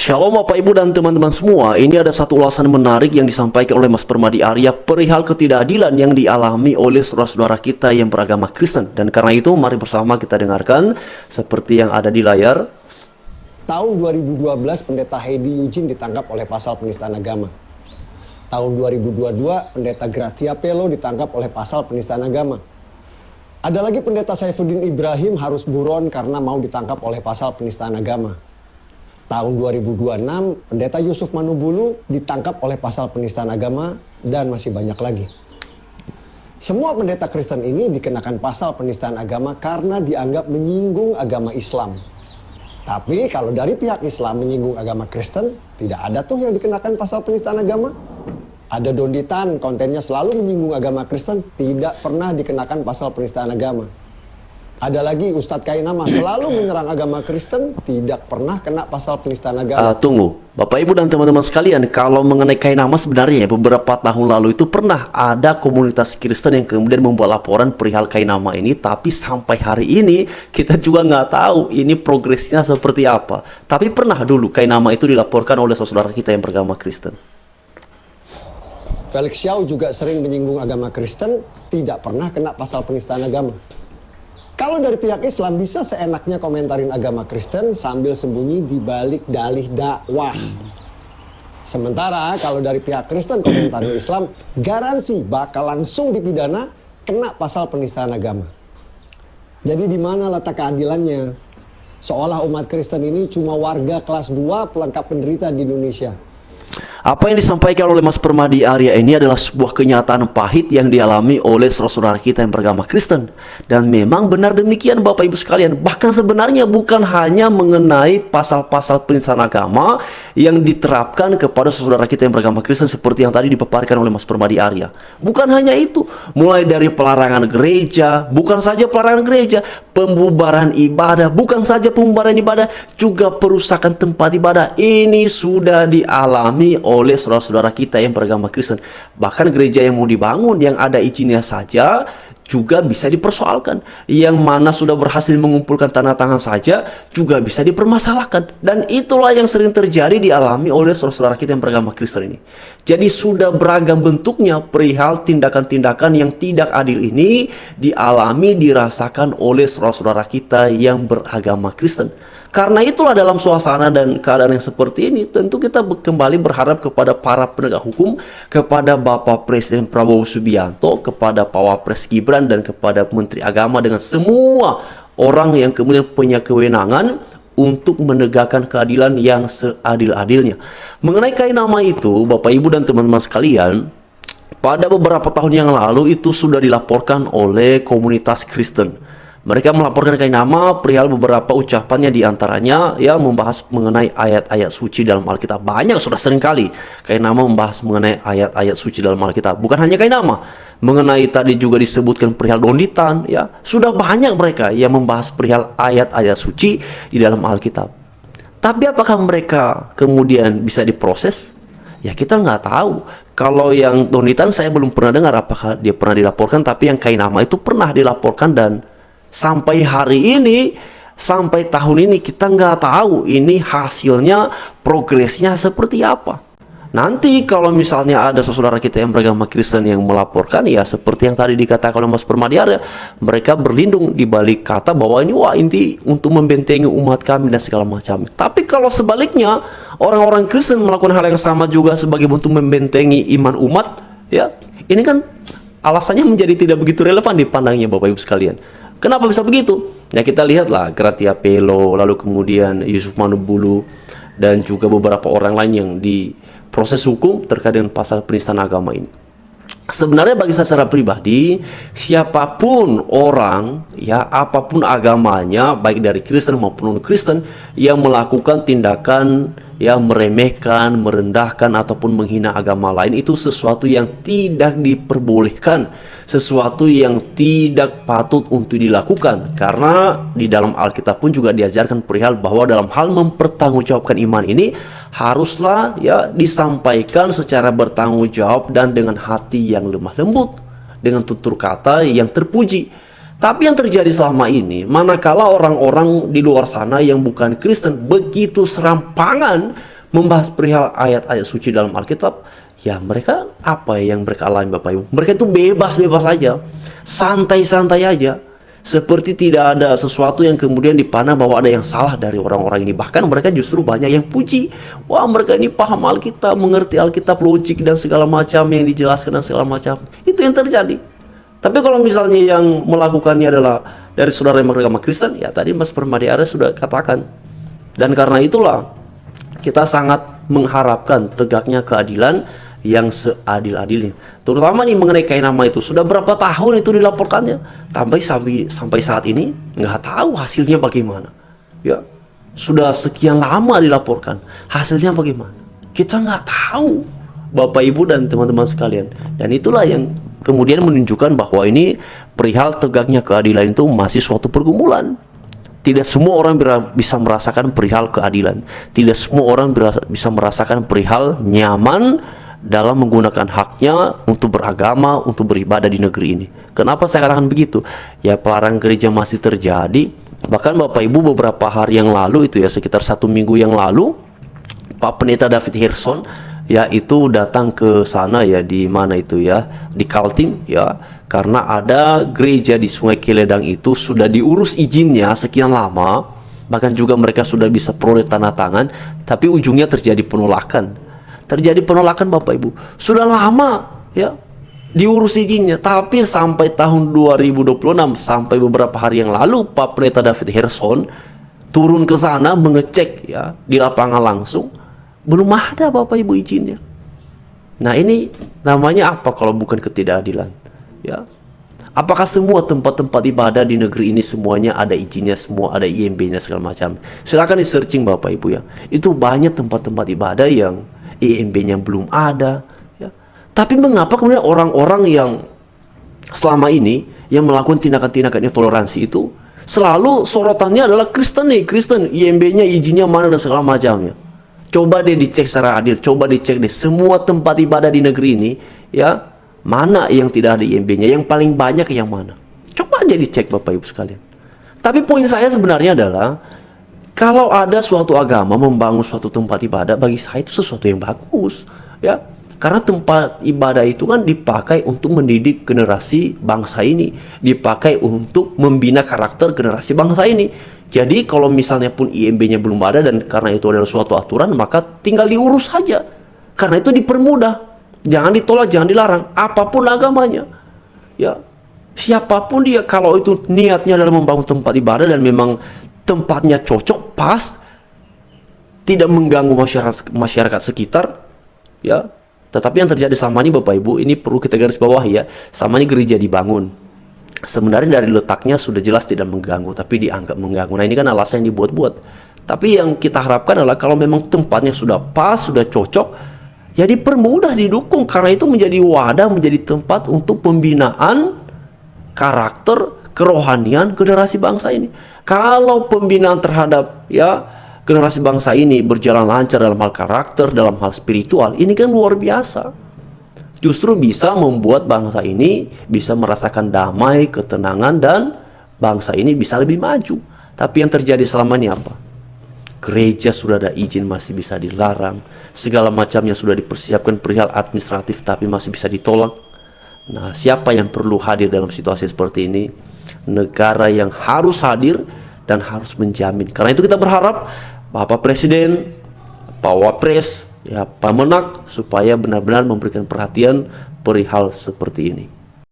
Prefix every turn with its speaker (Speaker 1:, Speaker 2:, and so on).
Speaker 1: Shalom Bapak Ibu dan teman-teman semua. Ini ada satu ulasan menarik yang disampaikan oleh Mas Permadi Arya perihal ketidakadilan yang dialami oleh saudara-saudara kita yang beragama Kristen. Dan karena itu mari bersama kita dengarkan seperti yang ada di layar.
Speaker 2: Tahun 2012 Pendeta Heidi Eugene ditangkap oleh pasal penistaan agama. Tahun 2022 Pendeta Gratia Pelo ditangkap oleh pasal penistaan agama. Ada lagi Pendeta Saifuddin Ibrahim harus buron karena mau ditangkap oleh pasal penistaan agama. Tahun 2026, Pendeta Yusuf Manubulu ditangkap oleh pasal penistaan agama dan masih banyak lagi. Semua pendeta Kristen ini dikenakan pasal penistaan agama karena dianggap menyinggung agama Islam. Tapi kalau dari pihak Islam menyinggung agama Kristen, tidak ada tuh yang dikenakan pasal penistaan agama. Ada Donditan, kontennya selalu menyinggung agama Kristen, tidak pernah dikenakan pasal penistaan agama. Ada lagi Ustadz Kainama selalu menyerang agama Kristen, tidak pernah kena pasal penistaan agama.
Speaker 1: Tunggu, Bapak Ibu dan teman-teman sekalian, kalau mengenai Kainama sebenarnya beberapa tahun lalu itu pernah ada komunitas Kristen yang kemudian membuat laporan perihal Kainama ini, tapi sampai hari ini kita juga nggak tahu ini progresnya seperti apa. Tapi pernah dulu Kainama itu dilaporkan oleh saudara kita yang beragama Kristen.
Speaker 2: Felix Xiao juga sering menyinggung agama Kristen, tidak pernah kena pasal penistaan agama. Kalau dari pihak Islam bisa seenaknya komentarin agama Kristen sambil sembunyi di balik dalih dakwah. Sementara kalau dari pihak Kristen komentarin Islam, garansi bakal langsung dipidana kena pasal penistaan agama. Jadi di mana letak keadilannya? Seolah umat Kristen ini cuma warga kelas 2 pelengkap penderita di Indonesia.
Speaker 1: Apa yang disampaikan oleh Mas Permadi Arya ini adalah sebuah kenyataan pahit yang dialami oleh saudara-saudara kita yang beragama Kristen. Dan memang benar demikian Bapak Ibu sekalian. Bahkan sebenarnya bukan hanya mengenai pasal-pasal penistaan agama yang diterapkan kepada saudara kita yang beragama Kristen seperti yang tadi dipaparkan oleh Mas Permadi Arya. Bukan hanya itu, mulai dari pelarangan gereja, bukan saja pelarangan gereja, pembubaran ibadah, bukan saja pembubaran ibadah, juga perusakan tempat ibadah. Ini sudah dialami oleh saudara-saudara kita yang beragama Kristen. Bahkan gereja yang mau dibangun yang ada izinnya saja juga bisa dipersoalkan. Yang mana sudah berhasil mengumpulkan tanda tangan saja juga bisa dipermasalahkan. Dan itulah yang sering terjadi dialami oleh saudara-saudara kita yang beragama Kristen ini. Jadi sudah beragam bentuknya perihal tindakan-tindakan yang tidak adil ini dialami, dirasakan oleh saudara-saudara kita yang beragama Kristen. Karena itulah dalam suasana dan keadaan yang seperti ini, tentu kita kembali berharap kepada para penegak hukum, kepada Bapak Presiden Prabowo Subianto, kepada Pak Wapres Gibran, dan kepada Menteri Agama dengan semua orang yang kemudian punya kewenangan untuk menegakkan keadilan yang seadil-adilnya. Mengenai Kainama itu, Bapak Ibu dan teman-teman sekalian, pada beberapa tahun yang lalu itu sudah dilaporkan oleh komunitas Kristen. Mereka melaporkan Kainama perihal beberapa ucapannya, diantaranya ya membahas mengenai ayat-ayat suci dalam Alkitab. Banyak, sudah sering kali Kainama membahas mengenai ayat-ayat suci dalam Alkitab. Bukan hanya Kainama, mengenai tadi juga disebutkan perihal Donditan, ya sudah banyak mereka yang membahas perihal ayat-ayat suci di dalam Alkitab. Tapi apakah mereka kemudian bisa diproses? Ya kita nggak tahu. Kalau yang Donditan saya belum pernah dengar apakah dia pernah dilaporkan, tapi yang Kainama itu pernah dilaporkan dan sampai hari ini, sampai tahun ini kita nggak tahu ini hasilnya, progresnya seperti apa. Nanti kalau misalnya ada saudara kita yang beragama Kristen yang melaporkan, ya seperti yang tadi dikatakan oleh Mas Permadi Arya, mereka berlindung di balik kata bahwa ini wah inti untuk membentengi umat kami dan segala macam. Tapi kalau sebaliknya orang-orang Kristen melakukan hal yang sama juga sebagai bentuk membentengi iman umat, ya ini kan alasannya menjadi tidak begitu relevan dipandangnya Bapak Ibu sekalian. Kenapa bisa begitu? Ya kita lihatlah Gratia Pelo, lalu kemudian Yusuf Manubulu, dan juga beberapa orang lain yang diproses hukum terkait dengan pasal penistaan agama ini. Sebenarnya bagi saya secara pribadi, siapapun orang, ya apapun agamanya, baik dari Kristen maupun non-Kristen, yang melakukan tindakan yang meremehkan, merendahkan, ataupun menghina agama lain, itu sesuatu yang tidak diperbolehkan, sesuatu yang tidak patut untuk dilakukan. Karena di dalam Alkitab pun juga diajarkan perihal bahwa dalam hal mempertanggungjawabkan iman ini haruslah ya disampaikan secara bertanggung jawab dan dengan hati yang lemah lembut, dengan tutur kata yang terpuji. Tapi yang terjadi selama ini, manakala orang-orang di luar sana yang bukan Kristen begitu serampangan membahas perihal ayat-ayat suci dalam Alkitab, ya mereka apa yang mereka alami Bapak Ibu? Mereka itu bebas-bebas aja, santai-santai aja. Seperti tidak ada sesuatu yang kemudian dipandang bahwa ada yang salah dari orang-orang ini. Bahkan mereka justru banyak yang puji. Wah, mereka ini paham Alkitab, mengerti Alkitab, logik dan segala macam yang dijelaskan dan segala macam. Itu yang terjadi. Tapi kalau misalnya yang melakukannya adalah dari saudara yang beragama Kristen, ya tadi Mas Permadi Arya sudah katakan. Dan karena itulah kita sangat mengharapkan tegaknya keadilan yang seadil-adilnya. Terutama nih mengenai kain nama itu. Sudah berapa tahun itu dilaporkannya? Sampai saat ini nggak tahu hasilnya bagaimana. Ya, sudah sekian lama dilaporkan. Hasilnya bagaimana? Kita nggak tahu, Bapak Ibu dan teman-teman sekalian. Dan itulah yang kemudian menunjukkan bahwa ini perihal tegaknya keadilan itu masih suatu pergumulan. Tidak semua orang bisa merasakan perihal keadilan. Tidak semua orang bisa merasakan perihal nyaman dalam menggunakan haknya untuk beragama, untuk beribadah di negeri ini. Kenapa saya katakan begitu? Ya, pelarangan gereja masih terjadi. Bahkan Bapak Ibu beberapa hari yang lalu itu ya, sekitar 1 minggu yang lalu, Pak Pendeta David Hirson ya itu datang ke sana ya, di mana itu ya, di Kaltim ya, karena ada gereja di Sungai Kiledang itu sudah diurus izinnya sekian lama, bahkan juga mereka sudah bisa peroleh tanda tangan, tapi ujungnya terjadi penolakan. Terjadi penolakan Bapak Ibu. Sudah lama ya diurus izinnya, tapi sampai tahun 2026, sampai beberapa hari yang lalu Pak Pendeta David Hirson turun ke sana mengecek ya di lapangan langsung, belum ada Bapak Ibu izinnya. Nah, ini namanya apa kalau bukan ketidakadilan? Ya. Apakah semua tempat-tempat ibadah di negeri ini semuanya ada izinnya, semua ada IMB-nya segala macam? Silakan di searching Bapak Ibu ya. Itu banyak tempat-tempat ibadah yang IMB-nya belum ada ya. Tapi mengapa kemudian orang-orang yang selama ini yang melakukan tindakan-tindakan intoleransi itu selalu sorotannya adalah Kristen nih, Kristen, IMB-nya izinnya mana dan segala macamnya. Coba deh dicek secara adil, coba dicek deh semua tempat ibadah di negeri ini ya, mana yang tidak ada IMB-nya, yang paling banyak yang mana. Coba aja dicek Bapak Ibu sekalian. Tapi poin saya sebenarnya adalah, kalau ada suatu agama membangun suatu tempat ibadah, bagi saya itu sesuatu yang bagus ya. Karena tempat ibadah itu kan dipakai untuk mendidik generasi bangsa ini, dipakai untuk membina karakter generasi bangsa ini. Jadi kalau misalnya pun IMB-nya belum ada dan karena itu adalah suatu aturan, maka tinggal diurus saja. Karena itu dipermudah. Jangan ditolak, jangan dilarang, apapun agamanya. Ya, siapapun dia, kalau itu niatnya adalah membangun tempat ibadah dan memang tempatnya cocok, pas, tidak mengganggu masyarakat sekitar, ya. Tetapi yang terjadi selama ini Bapak Ibu, ini perlu kita garis bawahi ya. Selama ini gereja dibangun, sebenarnya dari letaknya sudah jelas tidak mengganggu, tapi dianggap mengganggu. Nah, ini kan alasan yang dibuat-buat. Tapi yang kita harapkan adalah kalau memang tempatnya sudah pas, sudah cocok, ya dipermudah, didukung, karena itu menjadi wadah, menjadi tempat untuk pembinaan karakter kerohanian generasi bangsa ini. Kalau pembinaan terhadap ya generasi bangsa ini berjalan lancar dalam hal karakter, dalam hal spiritual, ini kan luar biasa. Justru bisa membuat bangsa ini bisa merasakan damai, ketenangan, dan bangsa ini bisa lebih maju. Tapi yang terjadi selama ini apa? Gereja sudah ada izin masih bisa dilarang, segala macamnya sudah dipersiapkan perihal administratif tapi masih bisa ditolak. Nah, siapa yang perlu hadir dalam situasi seperti ini? Negara yang harus hadir dan harus menjamin. Karena itu kita berharap Bapak Presiden, Pak Wapres, ya Pak Menak, supaya benar-benar memberikan perhatian perihal seperti ini.